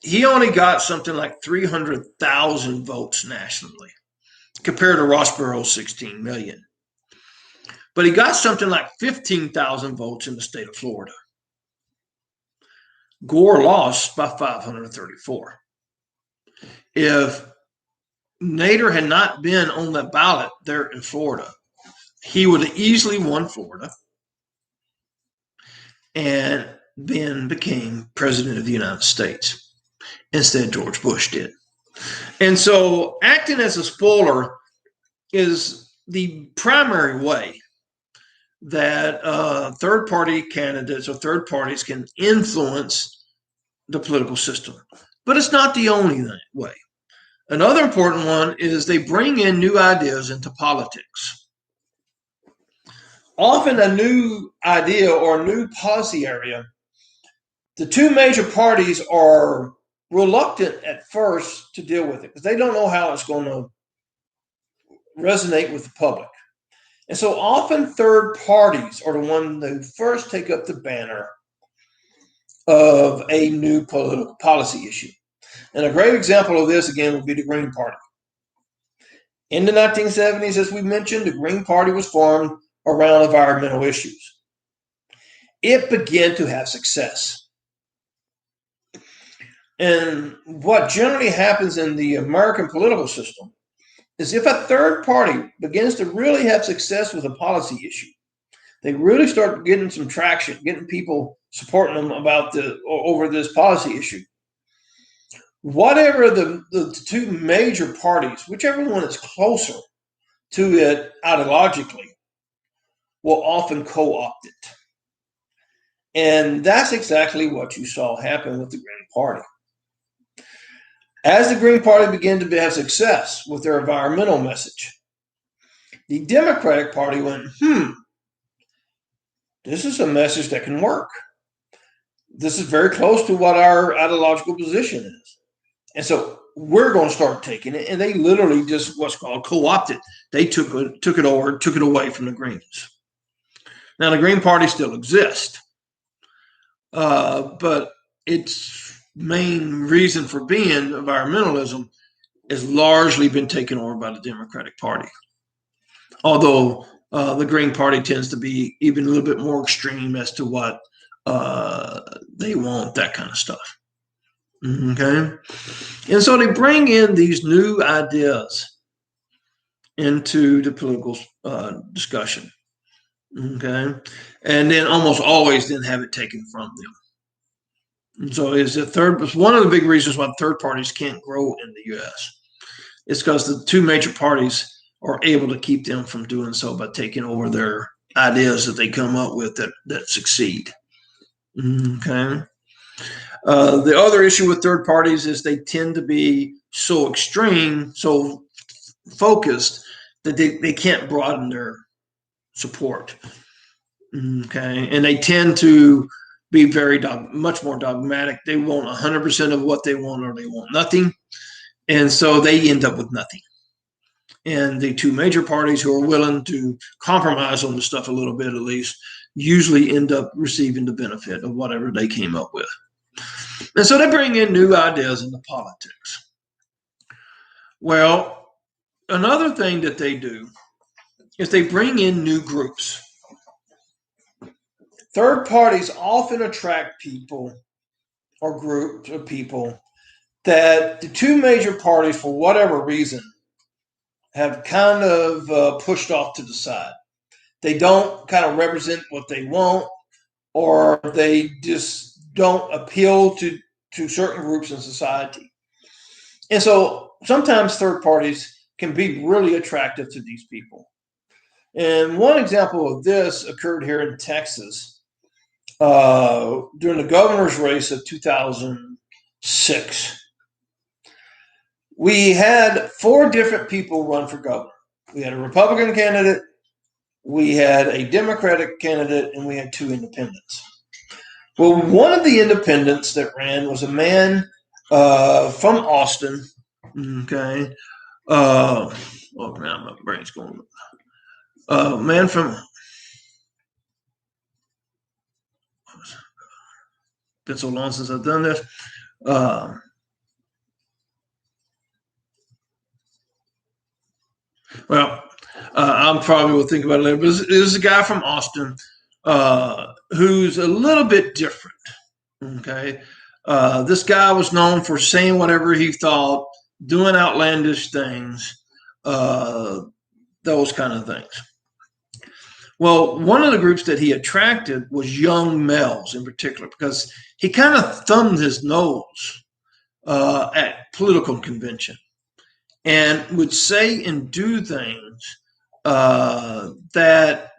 he only got something like 300,000 votes nationally compared to Ross Perot's 16 million. But he got something like 15,000 votes in the state of Florida. Gore lost by 534. If Nader had not been on the ballot there in Florida, he would have easily won Florida and then became president of the United States. Instead, George Bush did. And so acting as a spoiler is the primary way that third-party candidates or third parties can influence the political system. But it's not the only way. Another important one is they bring in new ideas into politics. Often a new idea or a new policy area, the two major parties are reluctant at first to deal with it because they don't know how it's going to resonate with the public. And so often third parties are the ones who first take up the banner of a new political policy issue. And a great example of this, again, would be the Green Party. In the 1970s, as we mentioned, the Green Party was formed around environmental issues. It began to have success. And what generally happens in the American political system is if a third party begins to really have success with a policy issue, they really start getting some traction, getting people supporting them about over this policy issue. Whatever the two major parties, whichever one is closer to it ideologically, will often co-opt it. And that's exactly what you saw happen with the Green Party. As the Green Party began to have success with their environmental message, the Democratic Party went, this is a message that can work. This is very close to what our ideological position is. And so we're going to start taking it. And they literally just what's called co-opted. They took it over, took it away from the Greens. Now, the Green Party still exists. But its main reason for being, environmentalism, has largely been taken over by the Democratic Party. Although the Green Party tends to be even a little bit more extreme as to what they want, that kind of stuff. Okay? And so they bring in these new ideas into the political discussion. Okay? And then almost always then have it taken from them. And so it's one of the big reasons why third parties can't grow in the U.S. It's because the two major parties are able to keep them from doing so by taking over their ideas that they come up with that succeed. Okay. The other issue with third parties is they tend to be so extreme, so focused that they can't broaden their support. Okay. And they tend to be much more dogmatic. They want 100% of what they want, or they want nothing. And so they end up with nothing. And the two major parties who are willing to compromise on the stuff a little bit, at least, usually end up receiving the benefit of whatever they came up with. And so they bring in new ideas into politics. Well, another thing that they do is they bring in new groups. Third parties often attract people or groups of people that the two major parties, for whatever reason, have kind of pushed off to the side. They don't kind of represent what they want, or they just don't appeal to certain groups in society. And so sometimes third parties can be really attractive to these people. And one example of this occurred here in Texas during the governor's race of 2006. We had 4 different people run for governor. We had a Republican candidate, we had a Democratic candidate, and we had 2 independents. Well, one of the independents that ran was a man from Austin. Okay. Oh, man, my brain's going. Man from. Been so long since I've done this. I'm probably will think about it later. But this is a guy from Austin who's a little bit different. Okay, this guy was known for saying whatever he thought, doing outlandish things, those kind of things. Well, one of the groups that he attracted was young males in particular, because he kind of thumbed his nose at political convention and would say and do things that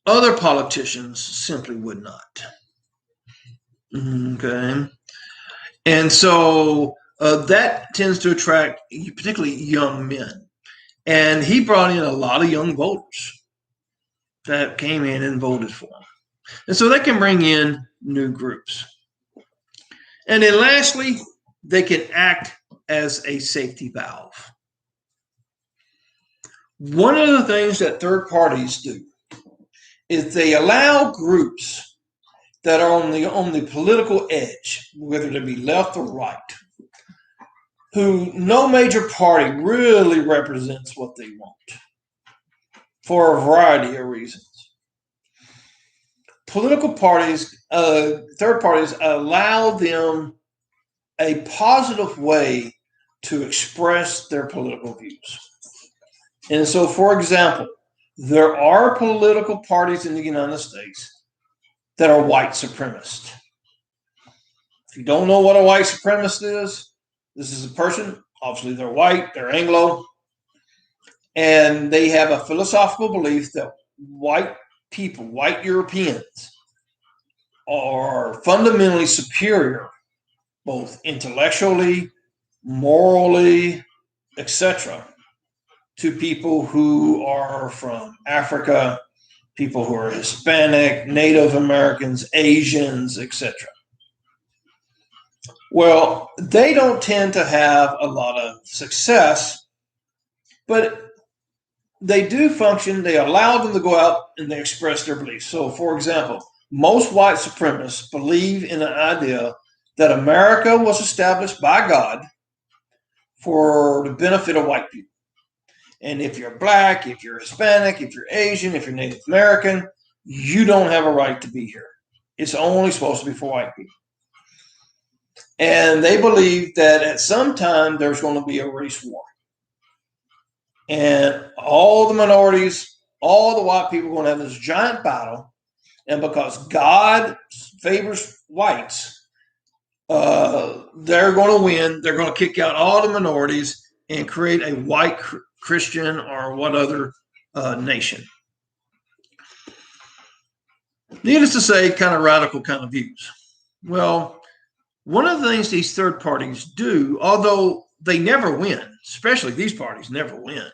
other politicians simply would not. Okay. And so that tends to attract particularly young men. And he brought in a lot of young voters that came in and voted for him. And so they can bring in new groups. And then lastly, they can act as a safety valve. One of the things that third parties do is they allow groups that are on the political edge, whether they be left or right, who no major party really represents what they want for a variety of reasons. Political parties, third parties, allow them a positive way to express their political views. And so, for example, there are political parties in the United States that are white supremacist. If you don't know what a white supremacist is, this is a person, obviously they're white, they're Anglo, and they have a philosophical belief that white people, white Europeans, are fundamentally superior, both intellectually, morally, etc., to people who are from Africa, people who are Hispanic, Native Americans, Asians, etc. Well, they don't tend to have a lot of success, but they do function. They allow them to go out and they express their beliefs. So, for example, most white supremacists believe in the idea that America was established by God for the benefit of white people. And if you're black, if you're Hispanic, if you're Asian, if you're Native American, you don't have a right to be here. It's only supposed to be for white people. And they believe that at some time there's going to be a race war. And all the minorities, all the white people are going to have this giant battle. And because God favors whites, they're going to win. They're going to kick out all the minorities and create a white Christian or what other nation. Needless to say, kind of radical kind of views. Well, one of the things these third parties do, although they never win, especially these parties never win,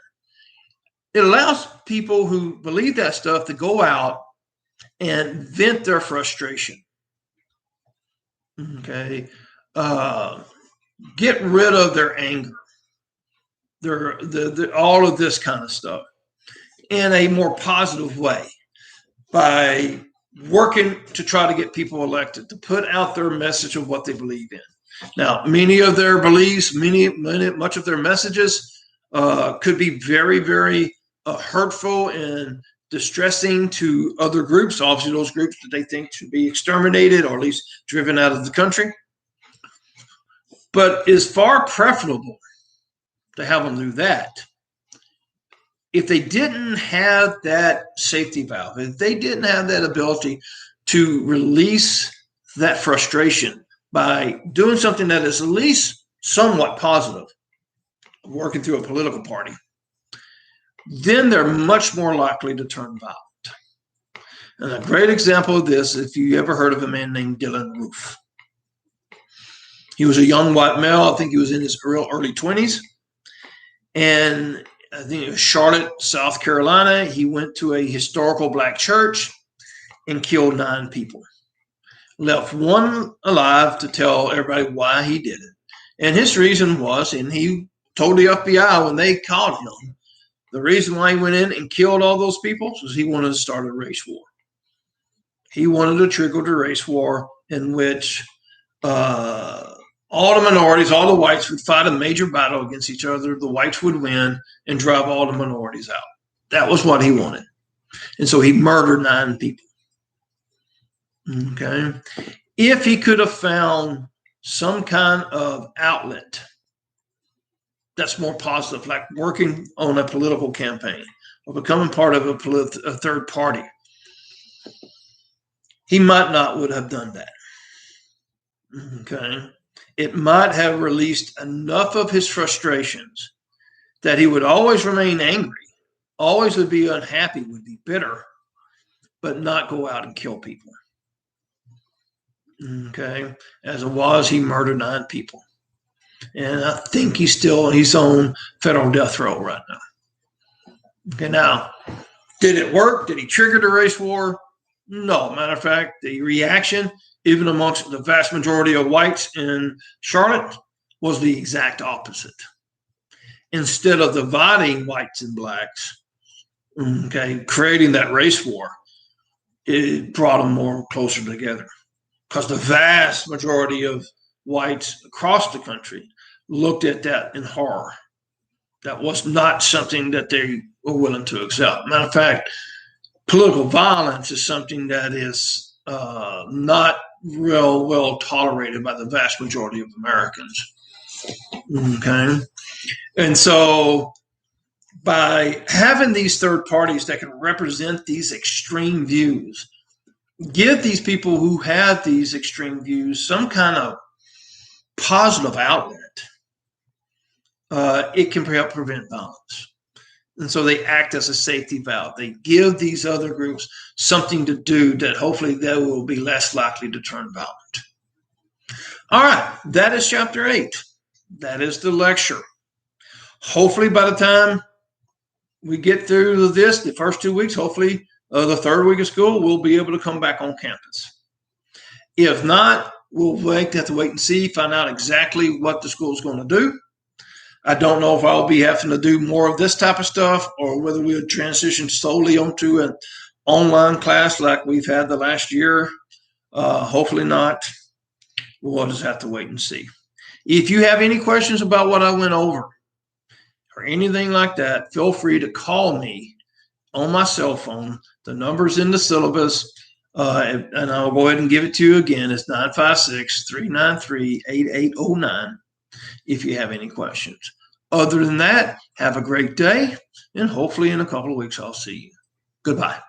it allows people who believe that stuff to go out and vent their frustration. Okay. Get rid of their anger, all of this kind of stuff in a more positive way by working to try to get people elected, to put out their message of what they believe in. Now, many of their beliefs, much of their messages could be very, very hurtful and distressing to other groups, obviously those groups that they think should be exterminated or at least driven out of the country. But it's far preferable to have them do that. If they didn't have that safety valve, if they didn't have that ability to release that frustration by doing something that is at least somewhat positive, working through a political party, then they're much more likely to turn violent. And a great example of this, if you ever heard of a man named Dylann Roof. He was a young white male. I think he was in his early 20s. And I think it was Charlotte, South Carolina. He went to a historical black church and killed 9 people. Left one alive to tell everybody why he did it. And his reason was, and he told the FBI when they called him, the reason why he went in and killed all those people was he wanted to start a race war. He wanted to trigger the race war in which all the minorities, all the whites would fight a major battle against each other. The whites would win and drive all the minorities out. That was what he wanted. And so he murdered 9 people. Okay. If he could have found some kind of outlet that's more positive, like working on a political campaign or becoming part of a third party, he might not would have done that. Okay. It might have released enough of his frustrations that he would always remain angry, always would be unhappy, would be bitter, but not go out and kill people. Okay. As it was, he murdered 9 people. And I think he's on federal death row right now. Okay. Now, did it work? Did he trigger the race war? No. Matter of fact, the reaction, even amongst the vast majority of whites in Charlotte, was the exact opposite. Instead of dividing whites and blacks, okay, creating that race war, it brought them more closer together. Because the vast majority of whites across the country looked at that in horror. That was not something that they were willing to accept. Matter of fact, political violence is something that is not real well tolerated by the vast majority of Americans. Okay. And so by having these third parties that can represent these extreme views, give these people who have these extreme views some kind of positive outlet, it can help prevent violence. And so they act as a safety valve. They give these other groups something to do that hopefully they will be less likely to turn violent. All right, that is chapter 8. That is the lecture. Hopefully by the time we get through this, the first 2 weeks, hopefully the third week of school, we'll be able to come back on campus. If not, we'll have to wait and see, find out exactly what the school is going to do. I don't know if I'll be having to do more of this type of stuff or whether we'll transition solely onto an online class like we've had the last year. Hopefully not. We'll just have to wait and see. If you have any questions about what I went over or anything like that, feel free to call me on my cell phone. The number's in the syllabus, and I'll go ahead and give it to you again. It's 956-393-8809 if you have any questions. Other than that, have a great day, and hopefully in a couple of weeks I'll see you. Goodbye.